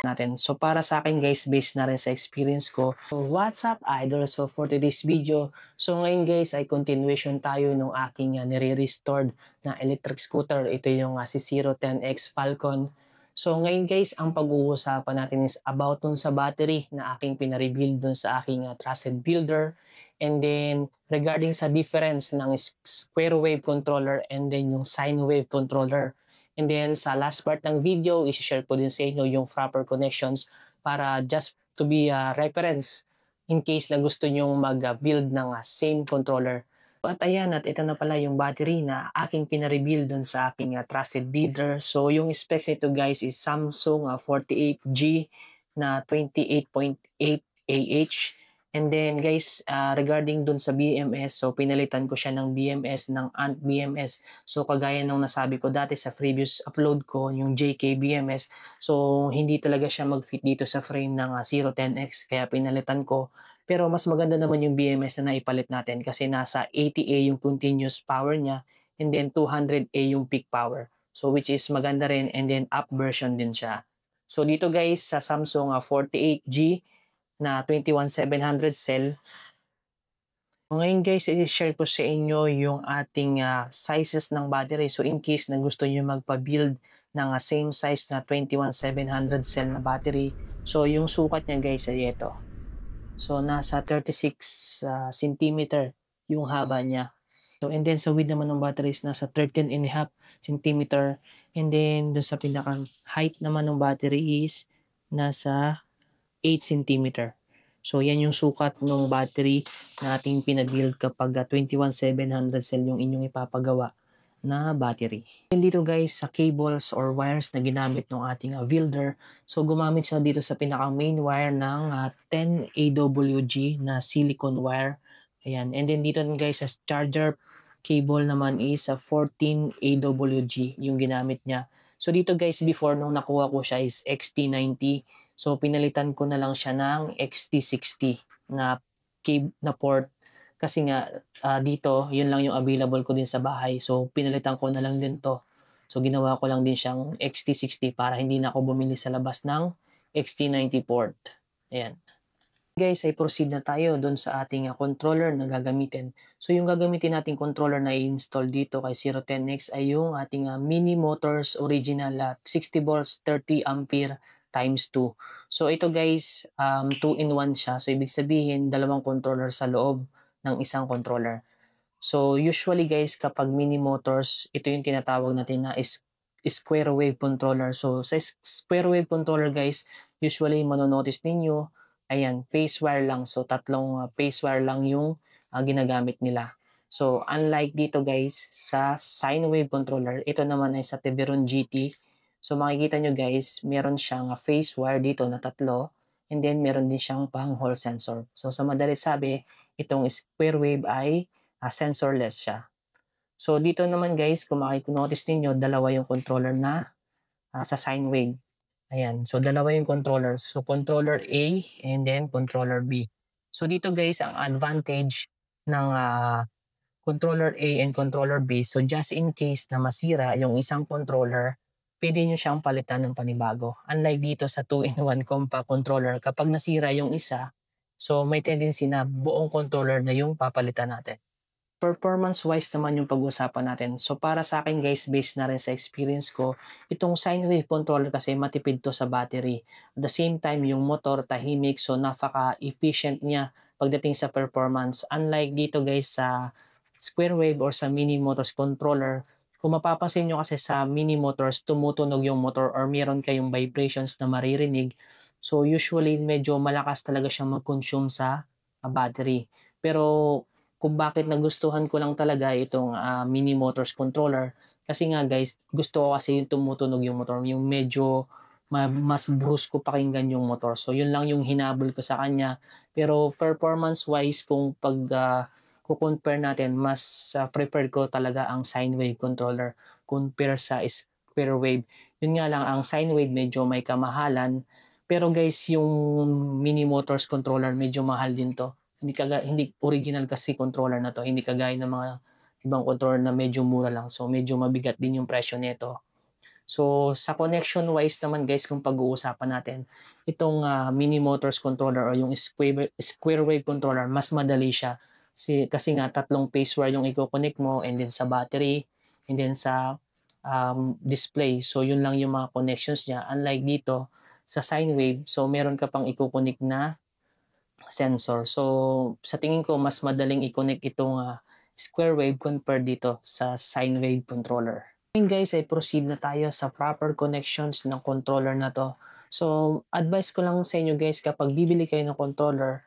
natin. So para sa akin guys, based na rin sa experience ko. So what's up idol? So for today's video, so ngayon guys ay continuation tayo ng aking nire-restored na electric scooter. Ito yung si 010X Falcon. So ngayon guys, ang pag-uusapan natin is about dun sa battery na aking pinarebuild dun sa aking trusted builder. And then regarding sa difference ng square wave controller and then yung sine wave controller. And then sa last part ng video, i-share ko din sa inyo yung proper connections para just to be a reference in case na gusto nyo mag-build ng same controller. At ayan, at ito na pala yung battery na aking pinarebuild dun sa aking trusted builder. So yung specs nito guys is Samsung 48G na 28.8 Ah. And then guys, regarding dun sa BMS, so pinalitan ko siya ng BMS, ng ANT BMS. So kagaya nung nasabi ko dati sa previous upload ko, yung JK BMS, so hindi talaga siya mag-fit dito sa frame ng 010X, kaya pinalitan ko. Pero mas maganda naman yung BMS na naipalit natin kasi nasa 80A yung continuous power niya and then 200A yung peak power. So which is maganda rin and then up version din siya. So dito guys sa Samsung 48G na 21700 cell. Ngayon guys, i-share ko sa inyo yung ating sizes ng battery. So in case na gusto nyo magpa-build ng same size na 21700 cell na battery. So yung sukat niya guys ay ito. So nasa 36 cm yung haba niya. So and then sa width naman ng battery is nasa 13.5 cm. And then dun sa pinakang height naman ng battery is nasa 8 cm. So yan yung sukat ng battery na ating pinabuild kapag 21700 cell yung inyong ipapagawa na battery. And dito guys sa cables or wires na ginamit ng ating builder, so gumamit siya dito sa pinakang main wire ng 10 AWG na silicone wire. Ayan. And then dito guys sa charger cable naman is 14 AWG yung ginamit niya. So dito guys, before nung nakuha ko siya is XT90. So pinalitan ko na lang siya ng XT60 na port kasi nga dito yun lang yung available ko din sa bahay. So pinalitan ko na lang din to. So ginawa ko lang din siyang XT60 para hindi na ako bumili sa labas ng XT90 port. Ayan. Guys, ay proceed na tayo doon sa ating controller na gagamitin. So yung gagamitin nating controller na i-install dito kay 010X ay yung ating Mini Motors original 60 volts 30 ampere times 2. So ito guys, 2-in-1 siya. So ibig sabihin, dalawang controller sa loob ng isang controller. So usually guys, kapag Mini Motors, ito yung tinatawag natin na is square wave controller. So sa square wave controller guys, usually manonotice ninyo, ayan, phase wire lang. So tatlong phase wire lang yung ginagamit nila. So unlike dito guys, sa sine wave controller, ito naman ay sa Tiburon GT. So makikita nyo guys, meron siyang phase wire dito na tatlo. And then meron din siyang pang hall sensor. So sa madali sabi, itong square wave ay sensorless siya. So dito naman guys, kung makikinotice ninyo, dalawa yung controller na sa sine wave. Ayan, so dalawa yung controller. So controller A and then controller B. So dito guys, ang advantage ng controller A and controller B, so just in case na masira yung isang controller, pwede nyo siyang palitan ng panibago. Unlike dito sa 2-in-1 compact controller, kapag nasira yung isa, so may tendency na buong controller na yung papalitan natin. Performance-wise naman yung pag-usapan natin. So para sa akin guys, based na rin sa experience ko, itong sine wave controller kasi matipid to sa battery. At the same time, yung motor tahimik, so napaka-efficient niya pagdating sa performance. Unlike dito guys sa square wave or sa Mini Motors controller, kung mapapansin nyo kasi sa Mini Motors, tumutunog yung motor or meron kayong vibrations na maririnig. So usually medyo malakas talaga siyang mag-consume sa battery. Pero kung bakit nagustuhan ko lang talaga itong Mini Motors controller, kasi nga guys, gusto ko kasi yung tumutunog yung motor, yung medyo mas brusco pakinggan yung motor. So yun lang yung hinabol ko sa kanya. Pero performance wise, kung compare natin, mas prefer ko talaga ang sine wave controller compare sa square wave. Yun nga lang, ang sine wave medyo may kamahalan. Pero guys, yung Mini Motors controller medyo mahal din to. Hindi original kasi controller na to. Hindi kagaya ng mga ibang controller na medyo mura lang. So medyo mabigat din yung presyo nito. So, sa connection wise naman guys, kung pag-uusapan natin, itong mini motors controller o yung square wave controller, mas madali siya. Kasi nga, tatlong phase wire yung i-connect mo, and then sa battery, and then sa display. So, yun lang yung mga connections niya. Unlike dito, sa sine wave, so meron ka pang i-connect na sensor. So, sa tingin ko, mas madaling i-connect itong square wave compared dito sa sine wave controller. Ngayon guys, ay proceed na tayo sa proper connections ng controller na to. So, advice ko lang sa inyo guys, kapag bibili kayo ng controller,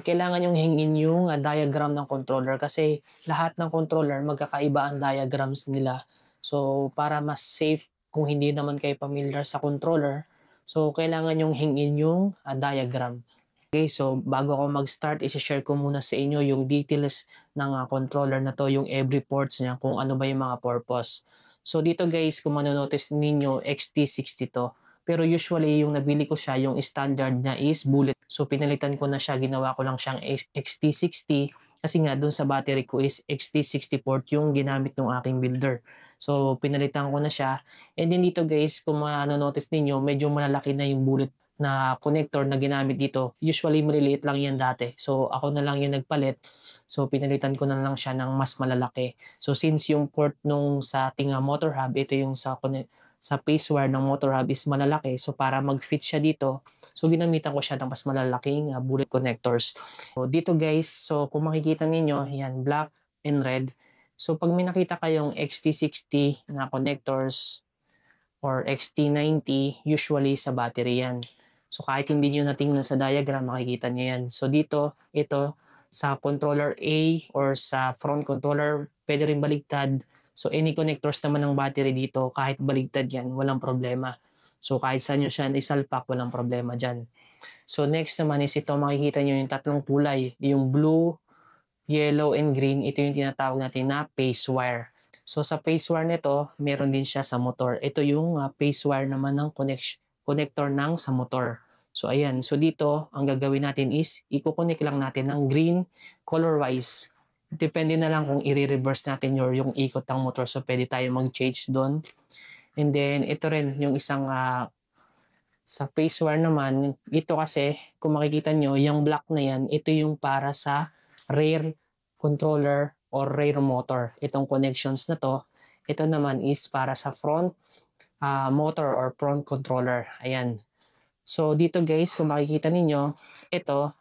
kailangan yung hingin yung diagram ng controller kasi lahat ng controller magkakaiba ang diagrams nila. So, para mas safe kung hindi naman kayo familiar sa controller, so kailangan yung hingin yung diagram. Okay, so bago ako mag-start, i-share ko muna sa inyo yung details ng controller na to, yung every ports niya, kung ano ba yung mga purpose. So dito guys, kung manonotice ninyo, XT60 to. Pero usually yung nabili ko siya, yung standard niya is bullet. So pinalitan ko na siya, ginawa ko lang siyang XT60 kasi nga dun sa battery ko is XT60 port yung ginamit ng aking builder. So pinalitan ko na siya. And then dito guys, kung manonotice ninyo, medyo malalaki na yung bullet na connector na ginamit dito. Usually maliliit lang yan dati. So ako na lang yung nagpalit. So pinalitan ko na lang siya ng mas malalaki. So since yung port nung sa ating motor hub, ito yung sa phase wire ng motor hub is malalaki. So para mag-fit siya dito, so ginamitan ko siya ng mas malalaking bullet connectors. So dito guys, so kung makikita ninyo, yan black and red. So pag may nakita kayong XT60 na connectors or XT90, usually sa battery yan. So kahit hindi nyo natingnan sa diagram, makikita nyo yan. So dito, ito, sa controller A or sa front controller, pwede rin baligtad. So any connectors naman ng battery dito, kahit baligtad yan, walang problema. So kahit saan nyo siya isalpak, walang problema dyan. So next naman is ito, makikita nyo yung tatlong kulay. Yung blue, yellow, and green. Ito yung tinatawag natin na phase wire. So sa phase wire nito, meron din siya sa motor. Ito yung phase wire naman ng connector ng sa motor. So ayan, so dito ang gagawin natin is i-connect lang natin ng green color wise. Depende na lang kung i-reverse natin yung ikot ng motor, so pwede tayo mag-change doon. And then ito rin yung isang sa phase wire naman, ito kasi kung makikita nyo, yung black na yan, ito yung para sa rear controller or rear motor. Itong connections na to, ito naman is para sa front motor or front controller. Ayan. So dito guys, kung makikita ninyo, itong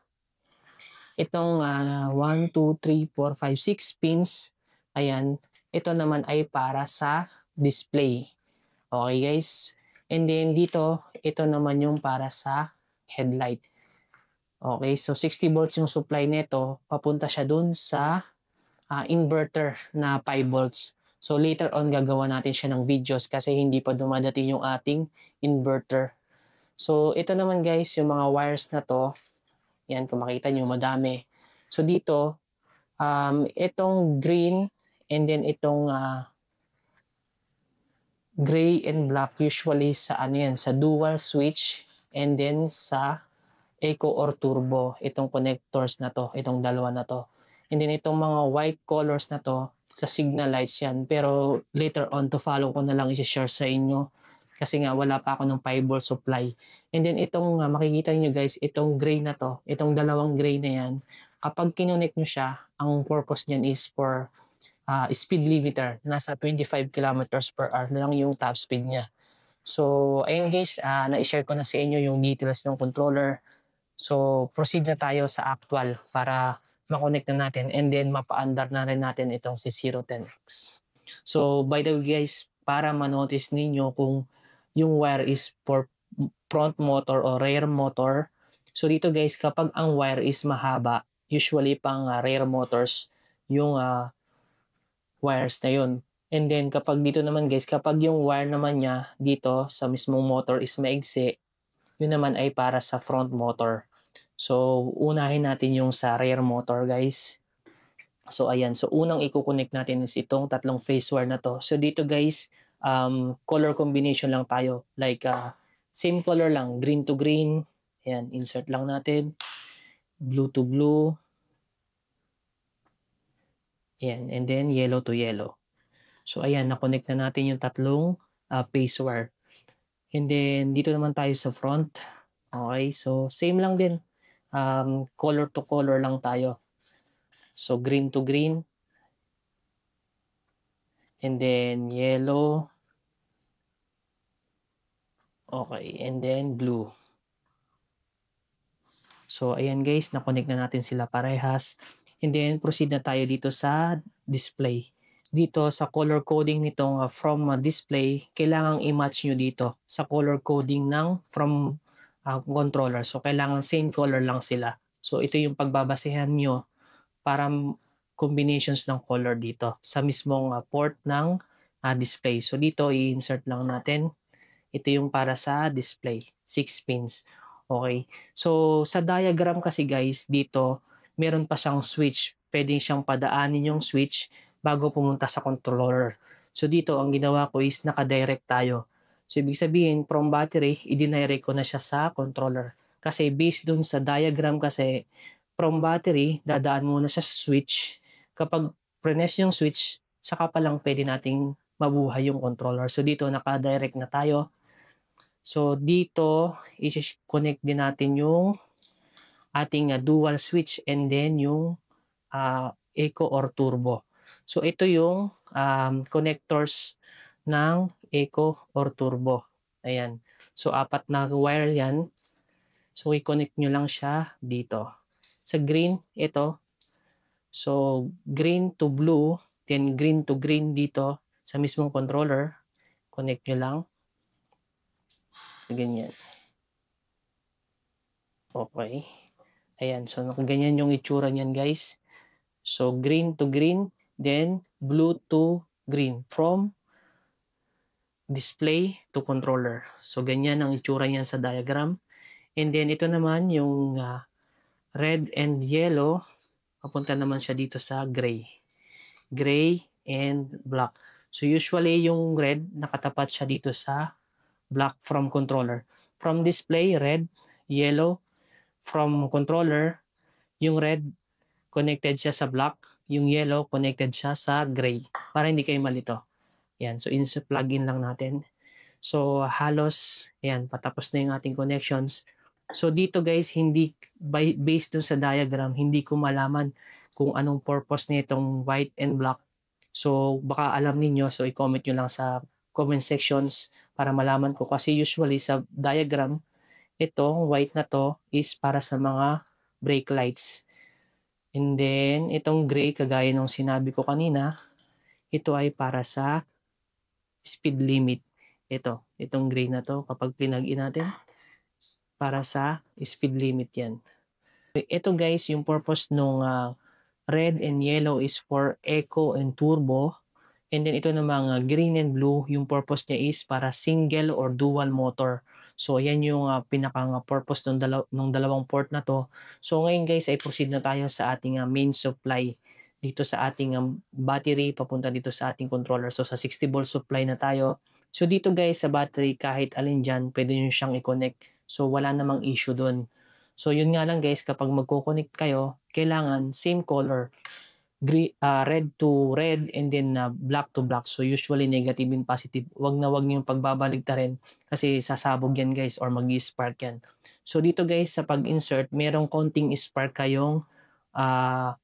1, 2, 3, 4, 5, 6 pins, ayan, ito naman ay para sa display. Okay guys? And then dito, ito naman yung para sa headlight. Okay, so 60 volts yung supply nito, papunta siya dun sa inverter na 5 volts. So later on, gagawa natin siya ng videos kasi hindi pa dumadating yung ating inverter. So, ito naman guys, yung mga wires na to. Yan, kung makita nyo, madami. So, dito, itong green and then itong gray and black usually sa ano yan, sa dual switch and then sa eco or turbo, itong connectors na to, itong dalawa na to. And then itong mga white colors na to, sa signal lights yan. Pero later on, to follow ko na lang i-share sa inyo kasi nga wala pa ako ng 5 volt supply. And then itong makikita niyo guys, itong gray na to, itong dalawang gray na yan, kapag kinonect nyo siya, ang purpose niyan is for speed limiter. Nasa 25 kilometers per hour na lang yung top speed niya. So, ayun guys, na-share ko na sa inyo yung details ng controller. So, proceed na tayo sa actual para makonect na natin and then mapaandar na rin natin itong si 010X. So, by the way guys, para manotice ninyo kung yung wire is for front motor o rear motor. So dito guys, kapag ang wire is mahaba, usually pang rear motors yung wires na yun. And then kapag dito naman guys, kapag yung wire naman niya dito sa mismong motor is maigsi, yun naman ay para sa front motor. So unahin natin yung sa rear motor guys. So ayan, so unang i-connect natin is itong tatlong phase wire na to. So dito guys, color combination lang tayo. Like same color lang, green to green. Ayan, insert lang natin. Blue to blue. Ayan, and then yellow to yellow. So ayan, na-connect na natin yung tatlong phase wire. And then dito naman tayo sa front. Okay, so same lang din. Color to color lang tayo. So green to green. And then yellow. Okay, and then blue. So ayan guys, na-connect na natin sila parehas. And then proceed na tayo dito sa display. Dito sa color coding nitong from display, kailangang i-match nyo dito sa color coding ng from controller. So kailangan same color lang sila. So ito yung pagbabasehan nyo para combinations ng color dito sa mismong port ng display. So dito i-insert lang natin. Ito yung para sa display, 6 pins. Okay. So sa diagram kasi guys, dito meron pa siyang switch. Pwede siyang padaanin yung switch bago pumunta sa controller. So dito ang ginawa ko is naka-direct tayo. So ibig sabihin from battery, i-direct ko na siya sa controller. Kasi based dun sa diagram kasi from battery, dadaan muna siya sa switch. Kapag press yung switch, saka pa lang pwede nating mabuhay yung controller. So dito naka-direct na tayo. So dito, i-connect din natin yung ating dual switch and then yung eco or turbo. So ito yung connectors ng eco or turbo. Ayan. So apat na wire yan. So i-connect nyo lang siya dito. Sa green, ito. So green to blue, then green to green dito sa mismong controller. Connect nyo lang. Ganyan. Okay. Ayan. So nakaganyan yung itsura niyan guys. So green to green, then blue to green from display to controller. So ganyan ang itsura niyan sa diagram. And then ito naman yung red and yellow. Papunta naman siya dito sa gray. Gray and black. So usually yung red nakatapat siya dito sa black from controller. From display, red, yellow. From controller, yung red connected siya sa black, yung yellow connected siya sa gray. Para hindi kayo malito. Yan, so insert plug-in lang natin. So halos, yan, patapos na yung ating connections. So dito guys, hindi based dun sa diagram, hindi ko malaman kung anong purpose nitong white and black. So baka alam niyo, so i-comment nyo lang sa comment sections para malaman ko. Kasi usually sa diagram, itong white na to is para sa mga brake lights. And then, itong gray, kagaya ng sinabi ko kanina, ito ay para sa speed limit. Itong gray na to, kapag pinag-in natin, para sa speed limit yan. Ito guys, yung purpose nung red and yellow is for eco and turbo. And then ito namang green and blue, yung purpose niya is para single or dual motor. So yan yung pinakang purpose ng dalawang port na to. So ngayon guys ay proceed na tayo sa ating main supply dito sa ating battery papunta dito sa ating controller. So sa 60 volt supply na tayo. So dito guys sa battery kahit alin dyan pwede nyo siyang i-connect. So wala namang issue dun. So yun nga lang guys kapag magko-connect kayo kailangan same color. Red to red and then black to black. So usually negative and positive. Wag na wag niyo pagbabaligtarin kasi sasabog yan guys or mag-spark yan. So dito guys sa pag-insert, merong konting spark kayong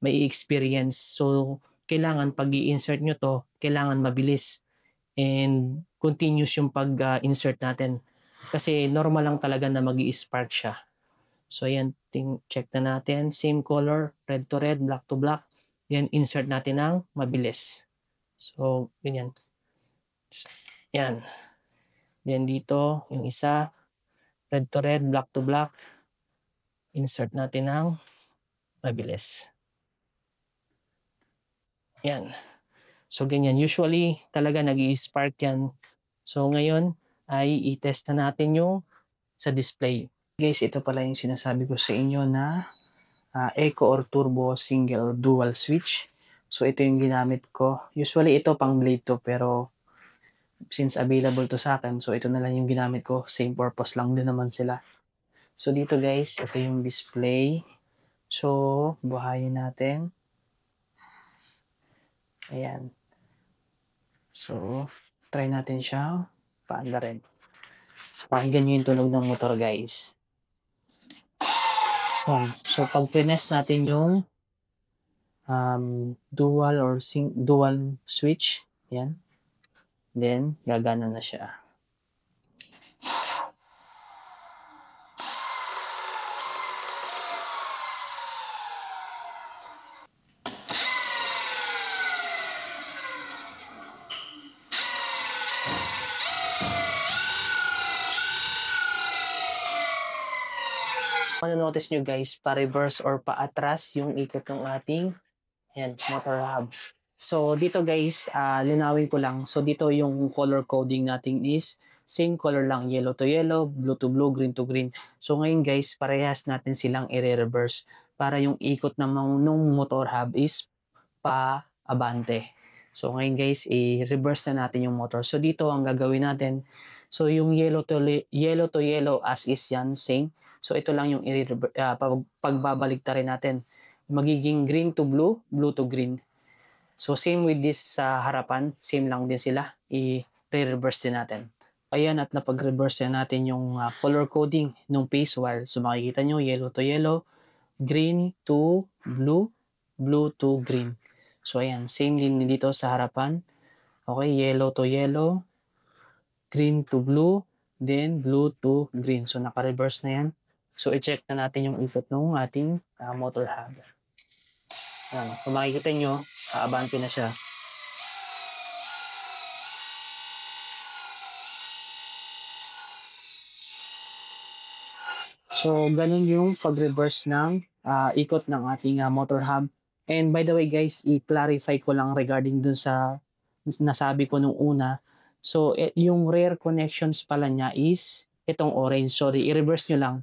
may experience. So kailangan pag i-insert nyo to, kailangan mabilis and continuous yung pag-insert natin. Kasi normal lang talaga na mag-i-spark siya. So ayan, check na natin. Same color, red to red, black to black. Yan, insert natin ng mabilis. So, ganyan. Yan. Then dito, yung isa, red to red, black to black. Insert natin ng mabilis. Yan. So, ganyan. Usually, talaga nag-i-spark yan. So, ngayon, ay i-test na natin yung sa display. Guys, ito pala yung sinasabi ko sa inyo na eco or turbo single or dual switch. So ito yung ginamit ko. Usually ito pang blade to pero since available to sa akin, so ito na lang yung ginamit ko. Same purpose lang din naman sila. So dito guys, ito yung display. So buhayin natin. Ayan. So try natin siya. paanda rin. So, pakinggan nyo yung tunog ng motor, guys. So pag finesse natin yung dual switch, yan. Then, gagana na siya. Notice nyo guys, pa-reverse or pa-atras yung ikot ng ating motor hub. So dito guys, linawin ko lang. So dito yung color coding natin is same color lang, yellow to yellow, blue to blue, green to green. So ngayon guys, parehas natin silang i-reverse para yung ikot ng motor hub is pa-abante. So ngayon guys, i-reverse na natin yung motor. So dito ang gagawin natin, so yung yellow to yellow as is yan, same. So ito lang yung pagbabalik rin natin. Magiging green to blue, blue to green. So same with this sa harapan, same lang din sila. I-reverse din natin. Ayan, at napag-reverse na natin yung color coding ng phase wire. So makikita nyo, yellow to yellow, green to blue, blue to green. So ayan, same din dito sa harapan. Okay, yellow to yellow, green to blue, then blue to green. So naka-reverse na yan. So i-check na natin yung ikot ng ating motor hub. Ayan, kung makikita nyo, abante na siya. So ganun yung pag-reverse ng ikot ng ating motor hub. And by the way guys, i-clarify ko lang regarding dun sa nasabi ko nung una. So yung rear connections pala niya is itong orange. Sorry, i-reverse nyo lang.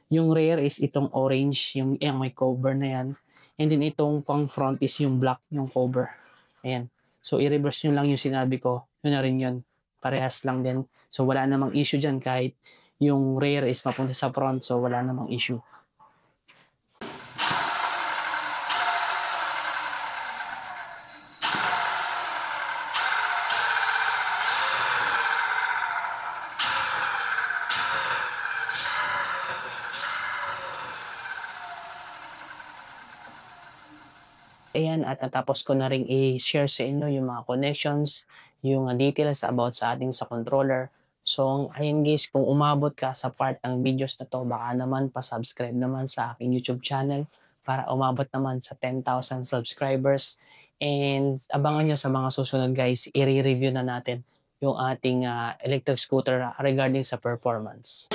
Yung rear is itong orange, yung may cover na yan. And then itong pang front is yung black, yung cover. Ayan. So i-reverse nyo lang yung sinabi ko. Yun na rin yun. Parehas lang din. So wala namang issue dyan kahit yung rear is mapunta sa front. So wala namang issue. Ayan, at natapos ko na rin i-share sa inyo yung mga connections, yung details about sa ating sa controller. So, ayun guys, kung umabot ka sa part ng videos na to, baka naman pa-subscribe naman sa aking YouTube channel para umabot naman sa 10,000 subscribers. And abangan nyo sa mga susunod guys, i-review na natin yung ating electric scooter regarding sa performance.